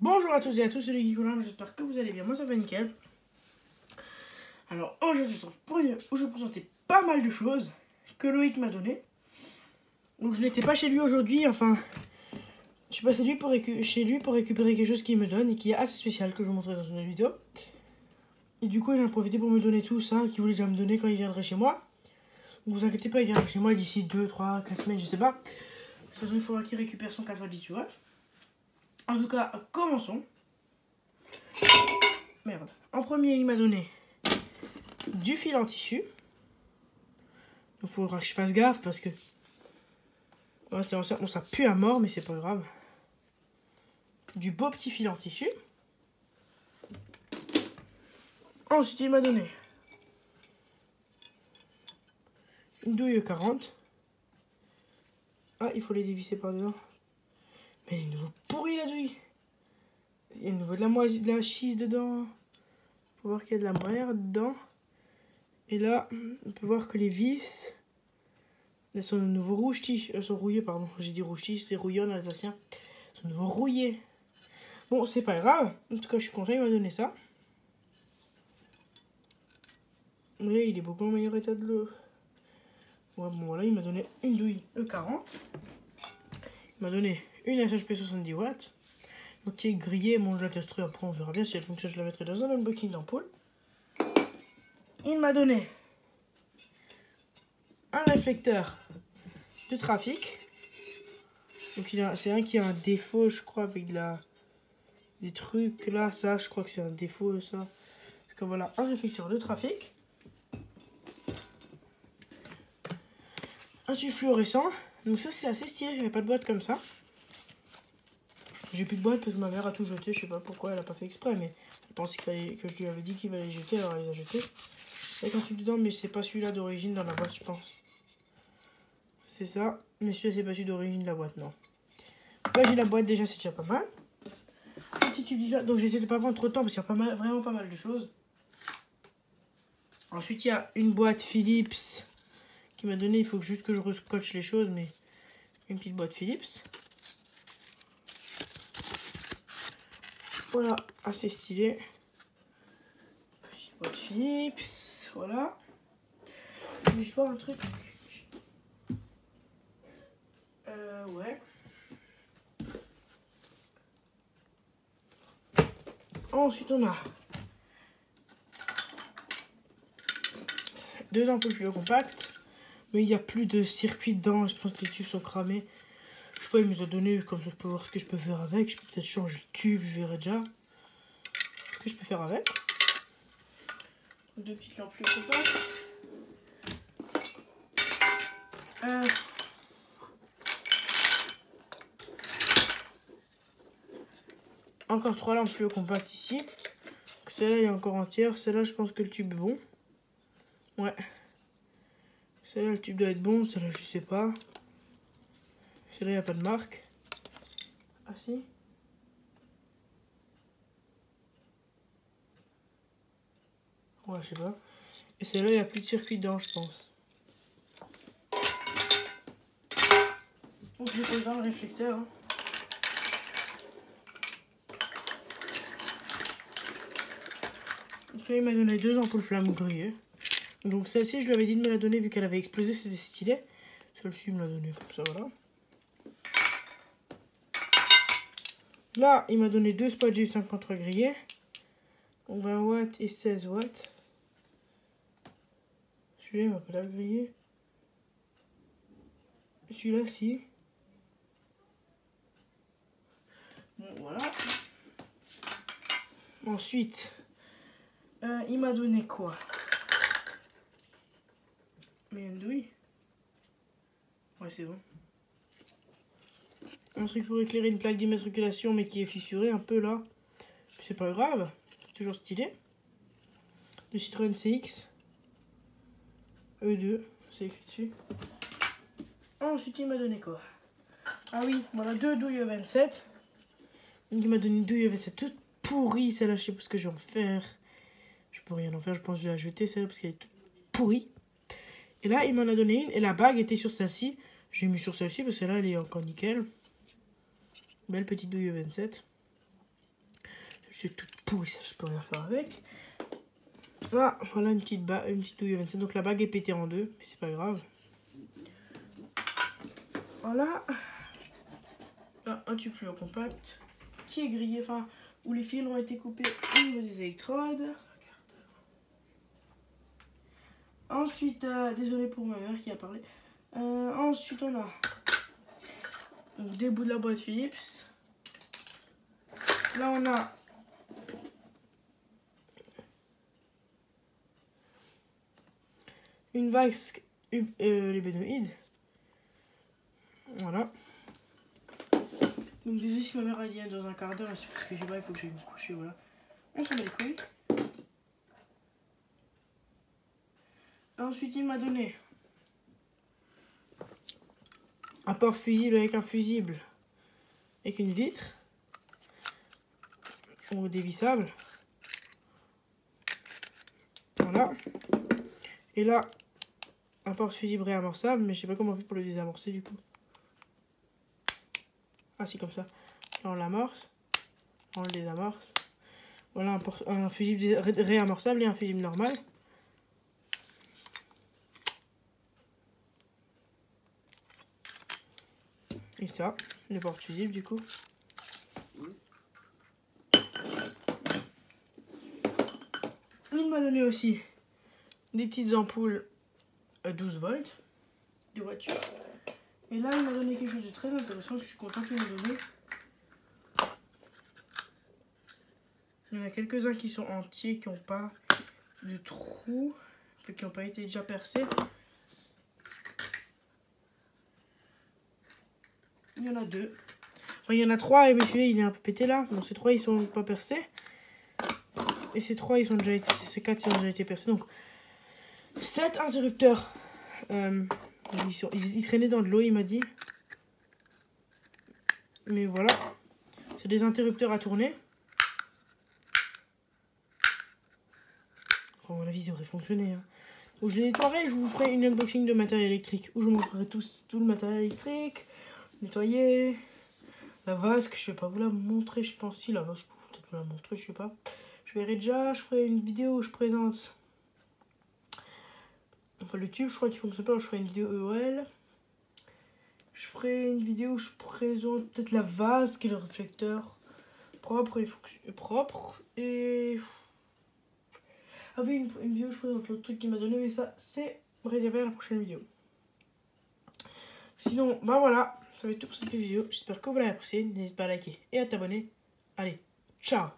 Bonjour à tous et à tous, c'est le Geekolin, j'espère que vous allez bien, moi ça va nickel. Alors aujourd'hui je vais vous présenter pas mal de choses que Loïc m'a donné. Donc je n'étais pas chez lui aujourd'hui, enfin je suis passé chez lui pour récupérer quelque chose qu'il me donne et qui est assez spécial que je vous montrerai dans une vidéo. Et du coup il en a profité pour me donner tout ça qu'il voulait déjà me donner quand il viendrait chez moi. Donc vous inquiétez pas, il viendra chez moi d'ici 2, 3, 4 semaines, je sais pas. De toute façon il faudra qu'il récupère son 98 watts. En tout cas, commençons. Merde. En premier, il m'a donné du fil en tissu. Donc, il faudra que je fasse gaffe parce que... Ouais, bon, ça pue à mort, mais c'est pas grave. Du beau petit fil en tissu. Ensuite, il m'a donné une douille 40. Ah, il faut les dévisser par dedans. Mais il est nouveau pourri la douille. Il y a nouveau de la schiste dedans. Faut voir qu'il y a de la moire dedans. Et là, on peut voir que les vis, elles sont de nouveau rouges, elles sont rouillées, pardon. J'ai dit rouge tige, c'est rouillé en alsacien. Elles sont de nouveau rouillées. Bon, c'est pas grave. En tout cas, je suis content, il m'a donné ça. Oui, il est beaucoup en meilleur état de l'eau. Ouais, bon, voilà, il m'a donné une douille E40. Il m'a donné une SHP 70 watts. Donc, qui est grillée. Bon, je la testerai après, on verra bien si elle fonctionne. Je la mettrai dans un unboxing d'ampoule. Il m'a donné un réflecteur de trafic. Donc c'est un qui a un défaut, je crois, avec des trucs là. Ça, je crois que c'est un défaut, ça. Parce que voilà, un réflecteur de trafic. Un tube fluorescent. Donc ça, c'est assez stylé. J'avais pas de boîte comme ça. J'ai plus de boîte parce que ma mère a tout jeté. Je sais pas pourquoi, elle a pas fait exprès, mais elle pensait que je lui avais dit qu'il allait jeter, alors elle les a jetés. Avec un truc dedans, mais c'est pas celui-là d'origine dans la boîte, je pense. C'est ça. Mais celui-là, c'est pas celui d'origine de la boîte, non. Là, j'ai la boîte déjà, c'est déjà pas mal. Petit tube déjà. Donc, j'essaie de pas prendre trop de temps parce qu'il y a vraiment pas mal de choses. Ensuite, il y a une boîte Philips qui m'a donné. Il faut juste que je rescotche les choses, mais une petite boîte Philips. Voilà, assez stylé. Petite boîte Philips, voilà. Mais je vois un truc. Ouais. Ensuite, on a deux ampoules fluo compactes. Mais il n'y a plus de circuit dedans. Je pense que les tubes sont cramés. Je sais pas, il nous a donné comme ça, je peux voir ce que je peux faire avec. Je peux peut-être changer le tube, je verrai déjà. Ce que je peux faire avec. Deux petites lampes fluo compactes. Encore trois lampes fluo compactes ici. Celle-là est encore entière. Celle-là, je pense que le tube est bon. Ouais. Celle-là, le tube doit être bon. Celle-là, je sais pas. Celle-là, il n'y a pas de marque. Ah si. Ouais, je sais pas. Et celle-là, il n'y a plus de circuit dedans, je pense. Donc, je vais dans le réflecteur. Donc là, il m'a donné deux ampoules flamme grillées. Donc celle-ci, je lui avais dit de me la donner vu qu'elle avait explosé, c'était stylé. Celle-ci, il me l'a donné comme ça, voilà. Là, il m'a donné deux spots G53 grillés. Donc 20 watts et 16 watts. Celui-là, il m'a pas la grillé. Celui-là, si. Bon, voilà. Ensuite, il m'a donné quoi? Mais une douille. Ouais, c'est bon. Un truc pour éclairer une plaque d'immatriculation, mais qui est fissurée un peu là. C'est pas grave. C'est toujours stylé. Le Citroën CX. E2. C'est écrit dessus. Ensuite, il m'a donné quoi? Ah oui, voilà, deux douilles 27. Donc, il m'a donné une douille 27 toute pourrie. Celle-là, je sais pas ce que je vais en faire. Je peux rien en faire, je pense que je vais la jeter celle-là parce qu'elle est toute pourrie. Et là, il m'en a donné une et la bague était sur celle-ci. J'ai mis sur celle-ci parce que là, elle est encore nickel. Belle petite douille 27. c'est toute pourrie, ça je peux rien faire avec. Ah, voilà une petite douille 27. Donc la bague est pétée en deux, mais c'est pas grave. Voilà. Là, un tube fluo compact qui est grillé, enfin, où les fils ont été coupés au niveau des électrodes. Ensuite, désolé pour ma mère qui a parlé. Ensuite, on a donc, des bouts de la boîte Philips. Là, on a une vasque l'ébénoïde. Voilà. Donc désolé si ma mère a dit dans un quart d'heure, parce que je sais pas, il faut que j'aille me coucher, voilà. On s'en bat les couilles. Ensuite, il m'a donné un porte-fusible avec un fusible, avec une vitre, ou dévissable. Voilà. Et là, un porte-fusible réamorçable, mais je sais pas comment on fait pour le désamorcer du coup. Ah, c'est comme ça. Là, on l'amorce, on le désamorce. Voilà un fusible réamorçable et un fusible normal. Et ça, le porte-fusible du coup. Il m'a donné aussi des petites ampoules à 12 volts de voiture. Et là, il m'a donné quelque chose de très intéressant que je suis content qu'il m'ait donné. Il y en a quelques-uns qui sont entiers, qui n'ont pas de trous, qui n'ont pas été déjà percés. Il y en a deux. Enfin, il y en a trois, mais celui-là, il est un peu pété là. Bon, ces trois, ils sont pas percés. Et ces trois, ils sont déjà été, ces quatre, ils ont déjà été percés. Donc, 7 interrupteurs. Ils traînaient dans de l'eau, il m'a dit. Mais voilà. C'est des interrupteurs à tourner. À mon avis, ça devrait fonctionner. Hein. Donc, je les nettoierai. Je vous ferai une unboxing de matériel électrique. Où je vous montrerai tout le matériel électrique. Nettoyer. La vasque, je vais pas vous la montrer. Je pense si la vasque, je peux peut-être vous la montrer. Je sais pas. Je verrai déjà. Je ferai une vidéo où je présente. Enfin, le tube, je crois qu'il fonctionne pas. Je ferai une vidéo EOL. Je ferai une vidéo où je présente peut-être la vasque et le réflecteur propre et ah oui, une vidéo où je présente l'autre truc qu'il m'a donné, mais ça c'est réservé à la prochaine vidéo. Sinon, bah voilà, ça va être tout pour cette vidéo. J'espère que vous l'avez apprécié. N'hésite pas à liker et à t'abonner. Allez, ciao!